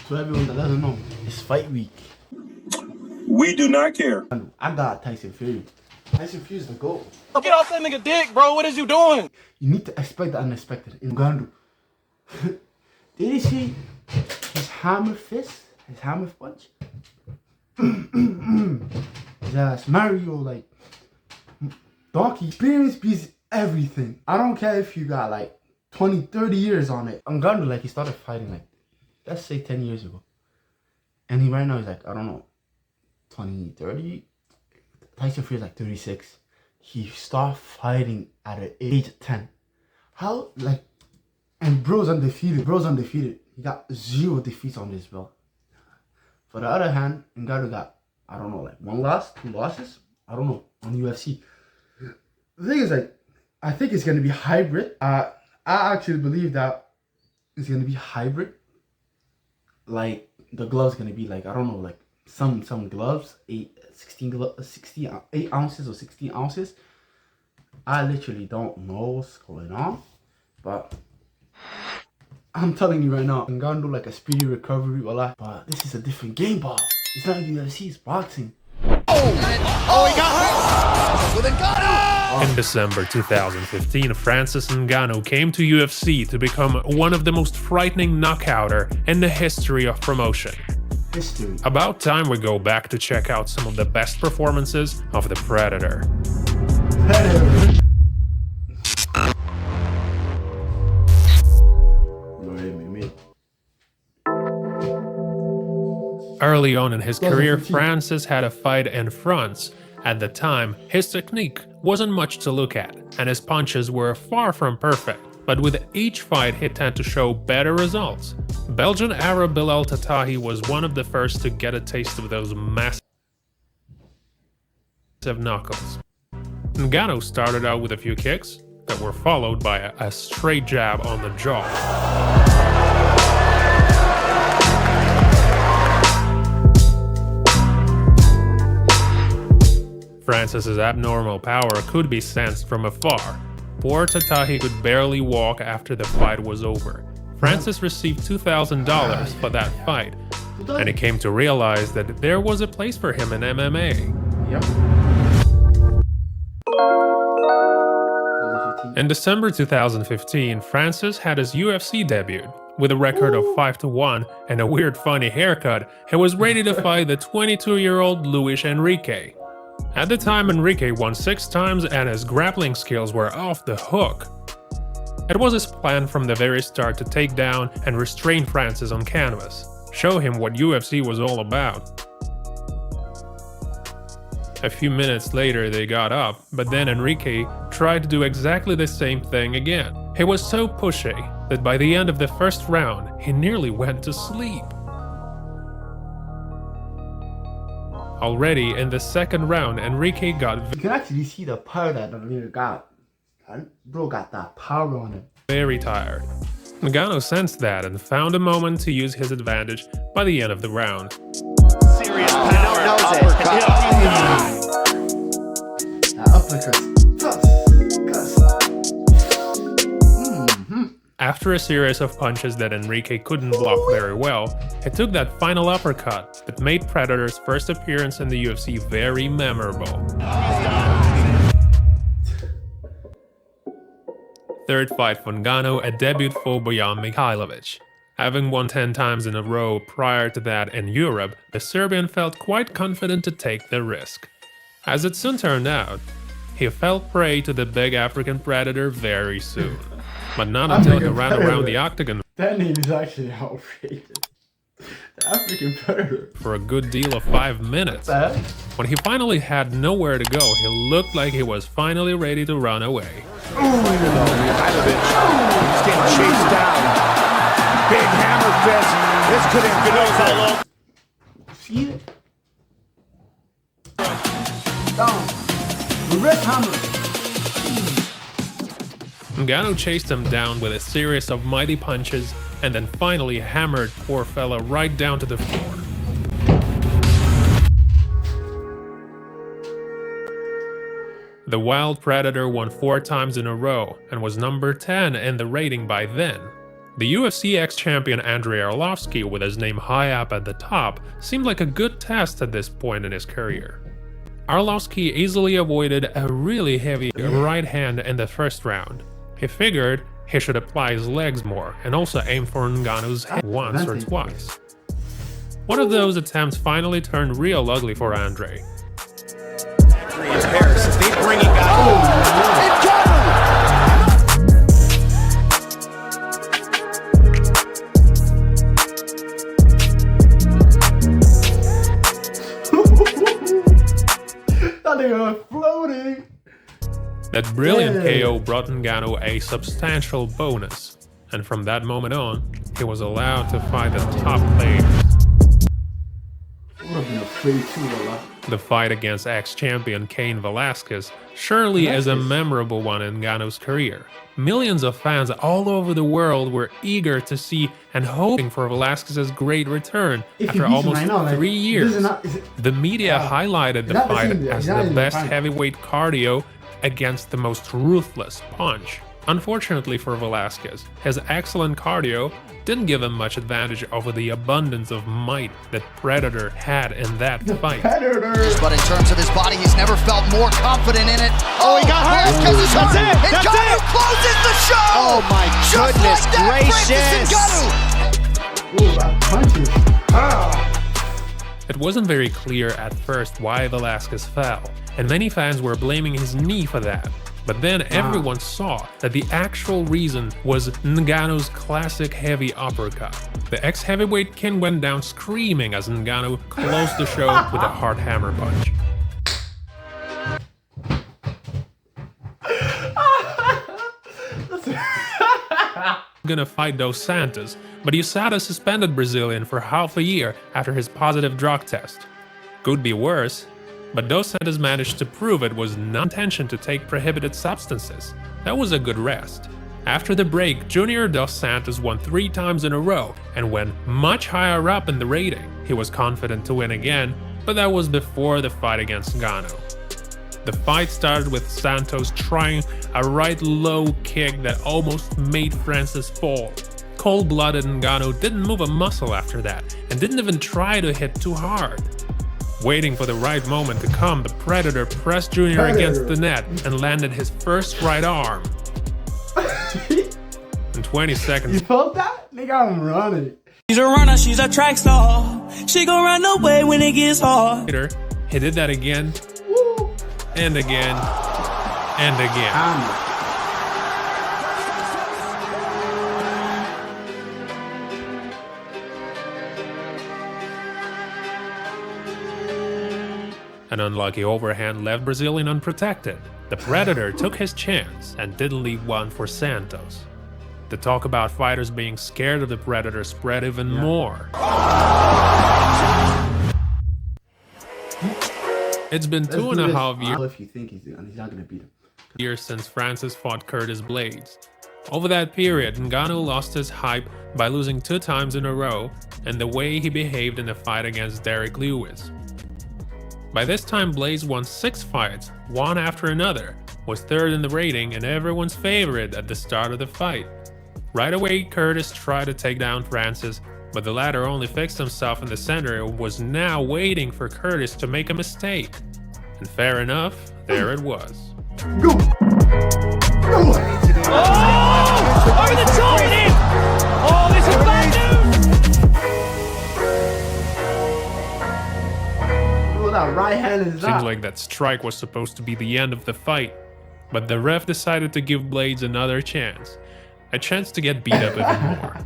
To everyone that doesn't know, it's fight week. We do not care. I got Tyson Fury. Tyson Fury's the GOAT. Get off that nigga dick, bro. What is you doing? You need to expect the unexpected. Ngannou. Did you see his hammer fist? His hammer punch? Yes, Mario, like, donkey experience beats everything. I don't care if you got like 20, 30 years on it. Ngannou, like, he started fighting like, let's say 10 years ago. And he right now is like, I don't know, 20, 30. Tyson Fury's like 36. He started fighting at the age of 10. How, like, and bro's undefeated. Bro's undefeated. He got 0 defeats on his belt. For the other hand, Ngannou got, I don't know, like 1 loss, 2 losses. I don't know, on UFC. The thing is, like, I think it's going to be hybrid. I actually believe that it's going to be hybrid. Like, the gloves going to be like, I don't know, like some gloves, 8 ounces or 16 ounces. I literally don't know what's going on. But I'm telling you right now, Ngannou like a speedy recovery, voila. But this is a different game, Bob. It's not UFC, it's boxing. Oh, he got hurt! With Ngannou! In December 2015, Francis Ngannou came to UFC to become one of the most frightening knockouter in the history of promotion. History. About time we go back to check out some of the best performances of the Predator. Early on in his career, Francis had a fight in France. At the time, his technique wasn't much to look at, and his punches were far from perfect. But with each fight, he tended to show better results. Belgian Arab Bilal Tatahi was one of the first to get a taste of those massive knuckles. Ngannou started out with a few kicks that were followed by a straight jab on the jaw. Francis's abnormal power could be sensed from afar. Poor Tatahi could barely walk after the fight was over. Francis received $2,000 for that fight, and he came to realize that there was a place for him in MMA. Yep. In December 2015, Francis had his UFC debut. With a record of 5-1 and a weird funny haircut, he was ready to fight the 22-year-old Luis Enrique. At the time, Enrique won 6 times and his grappling skills were off the hook. It was his plan from the very start to take down and restrain Francis on canvas, show him what UFC was all about. A few minutes later they got up, but then Enrique tried to do exactly the same thing again. He was so pushy that by the end of the first round, he nearly went to sleep. Already in the second round, Enrique got You can actually see the power that the leader got. Bro got that power on him. very tired. Ngannou sensed that and found a moment to use his advantage by the end of the round. Serious power. Uppercut. After a series of punches that Enrique couldn't block very well, he took that final uppercut that made Predator's first appearance in the UFC very memorable. Third fight for Ngannou, a debut for Bojan Mihajlovic. Having won 10 times in a row prior to that in Europe, the Serbian felt quite confident to take the risk. As it soon turned out, he fell prey to the big African Predator very soon. But not until he ran around the octagon That name is actually outrageous. The African Predator. for a good deal of 5 minutes. When he finally had nowhere to go, he looked like he was finally ready to run away. Mihajlovic, he's getting chased down. Big hammer fist. This could have all over. See it? Down. The red hammer. Ngannou chased him down with a series of mighty punches and then finally hammered poor fella right down to the floor. The Wild Predator won 4 times in a row and was number 10 in the rating by then. The UFC ex-champion Andrei Arlovski, with his name high up at the top, seemed like a good test at this point in his career. Arlovski easily avoided a really heavy right hand in the first round. He figured he should apply his legs more and also aim for Ngannou's head once or twice. One of those attempts finally turned real ugly for Andre. Paris, if they bring Ngannou. They are floating. That brilliant KO brought Ngannou a substantial bonus, and from that moment on, he was allowed to fight the top players. I would have been afraid too a lot. The fight against ex-champion Cain Velasquez surely is a memorable one in Ngannou's career. Millions of fans all over the world were eager to see and hoping for Velasquez's great return after almost 3 years. The media highlighted the fight as the best heavyweight cardio against the most ruthless punch. Unfortunately for Velasquez, his excellent cardio didn't give him much advantage over the abundance of might that Predator had in that fight. But in terms of his body, he's never felt more confident in it. Oh, he got hurt! That's it! That's Ngannou it! closes the show! Oh my goodness gracious! Ooh, that punches. It wasn't very clear at first why Velasquez fell, and many fans were blaming his knee for that. But then everyone saw that the actual reason was Ngannou's classic heavy uppercut. The ex-heavyweight king went down screaming as Ngannou closed the show with a hard hammer punch. Gonna fight Dos Santos, but USADA suspended Brazilian for half a year after his positive drug test. Could be worse. But Dos Santos managed to prove it was not intention to take prohibited substances. That was a good rest. After the break, Junior Dos Santos won 3 times in a row and went much higher up in the rating. He was confident to win again, but that was before the fight against Ngannou. The fight started with Santos trying a right low kick that almost made Francis fall. Cold-blooded Ngannou didn't move a muscle after that and didn't even try to hit too hard. Waiting for the right moment to come, the Predator pressed Junior against the net and landed his first right arm. In 20 seconds, You felt that? They got him running. She's a runner, she's a track star. She gon' run away when it gets hard. later, he did that again, and again, and again. An unlucky overhand left Brazilian unprotected. The Predator took his chance and didn't leave one for Santos. The talk about fighters being scared of the Predator spread even more. It's been 2.5 years. If you think he's not gonna beat him. Years since Francis fought Curtis Blades. Over that period, Ngannou lost his hype by losing 2 times in a row and the way he behaved in the fight against Derek Lewis. By this time, Blades won 6 fights, one after another, was 3rd in the rating and everyone's favorite at the start of the fight. Right away, Curtis tried to take down Francis, but the latter only fixed himself in the center and was now waiting for Curtis to make a mistake. And fair enough, there it was. Go! Go! Over the top with him! Oh, this is bad news! That right hand is Seems like that strike was supposed to be the end of the fight, but the ref decided to give Blades another chance. A chance to get beat up even more.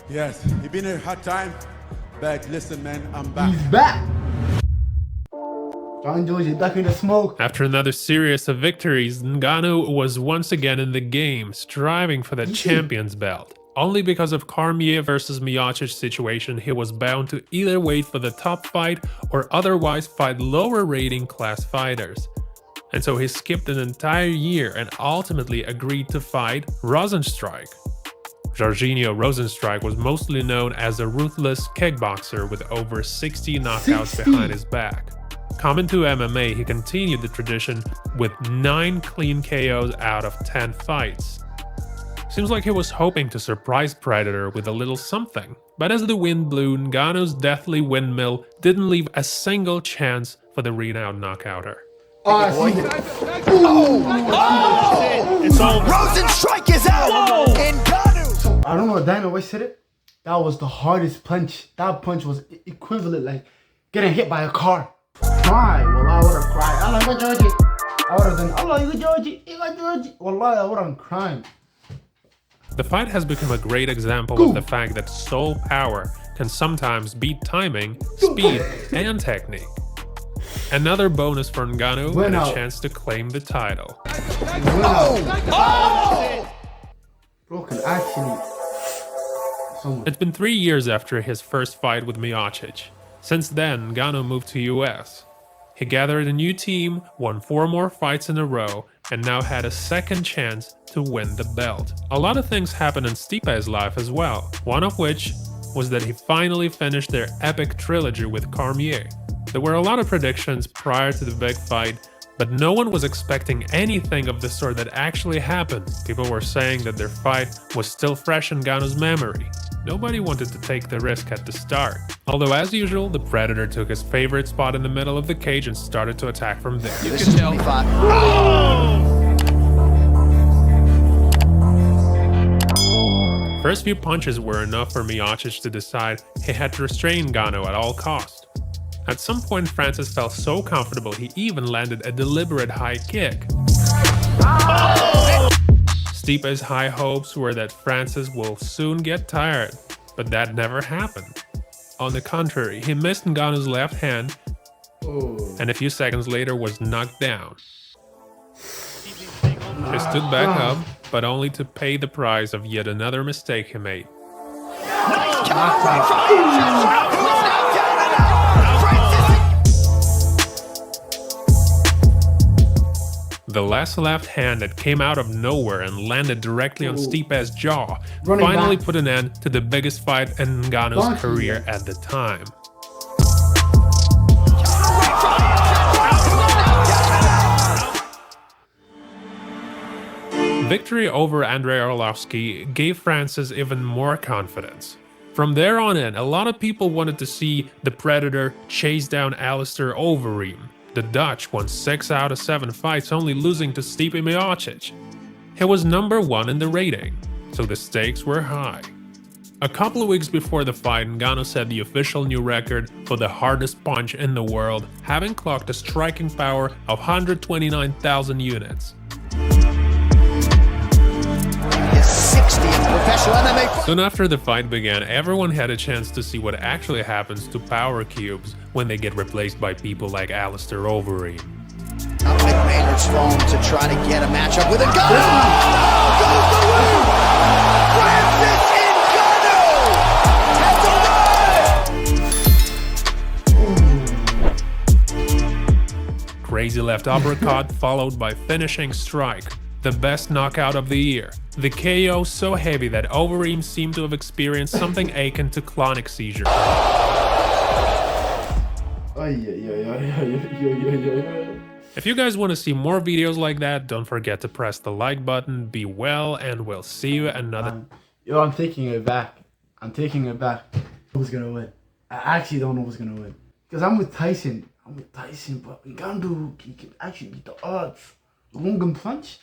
Yes, it's been a hard time, but listen, man, I'm back. He's back. John Jones is back in the smoke. After another series of victories, Ngannou was once again in the game, striving for the champion's belt. Only because of Cormier versus Miocic situation, he was bound to either wait for the top fight or otherwise fight lower rating class fighters. And so he skipped an entire year and ultimately agreed to fight Rosenstrike. Jorginho Rosenstrike was mostly known as a ruthless kickboxer with over 60 knockouts behind his back. Coming to MMA, he continued the tradition with 9 clean KOs out of 10 fights. Seems like he was hoping to surprise Predator with a little something. But as the wind blew, Ngannou's deathly windmill didn't leave a single chance for the renowned knockouter. It's over. Rosen strike is out. Ngannou. I don't know what Dana White said it. That was the hardest punch. That punch was equivalent like getting hit by a car. Cry. Well, I would have cried. I like Georgie. I would have done. I like Georgie. Wallahi, I would have crying. The fight has become a great example of the fact that sole power can sometimes beat timing, speed, and technique. Another bonus for Ngannou and a chance to claim the title. Bro can actually... It's been 3 years after his first fight with Miocic. Since then, Ngannou moved to US. He gathered a new team, won 4 more fights in a row, and now had a second chance to win the belt. A lot of things happened in Stipe's life as well, one of which was that he finally finished their epic trilogy with Cormier. There were a lot of predictions prior to the big fight, but no one was expecting anything of the sort that actually happened. People were saying that their fight was still fresh in Ngannou's memory. Nobody wanted to take the risk at the start. Although as usual, the Predator took his favorite spot in the middle of the cage and started to attack from there. You can tell. First few punches were enough for Miocic to decide he had to restrain Ngannou at all costs. At some point, Francis felt so comfortable he even landed a deliberate high kick. Stipe's high hopes were that Francis will soon get tired, but that never happened. On the contrary, he missed Ngannou's left hand and a few seconds later was knocked down. He stood back up, but only to pay the price of yet another mistake he made. The last left hand that came out of nowhere and landed directly on Stipe's jaw finally put an end to the biggest fight in Ngannou's career at the time. Victory over Andrei Arlovski gave Francis even more confidence. From there on in, a lot of people wanted to see the Predator chase down Alistair Overeem. The Dutch won 6 out of 7 fights, only losing to Stipe Miocic. He was #1 in the rating, so the stakes were high. A couple of weeks before the fight, Ngannou set the official new record for the hardest punch in the world, having clocked a striking power of 129,000 units. Soon after the fight began, everyone had a chance to see what actually happens to power cubes when they get replaced by people like Alistair Overeem. Maynard's phone to try to get a matchup with Ngannou. Goes the win! Francis Ngannou has arrived! Crazy left uppercut followed by finishing strike. The best knockout of the year. The KO so heavy that Overeem seemed to have experienced something akin to clonic seizure. If you guys want to see more videos like that, don't forget to press the like button. Be well, and we'll see you another. I'm taking it back. Who's gonna win? I actually don't know who's gonna win. Because I'm with Tyson, but Ngannou, he can actually beat the odds. Long punch.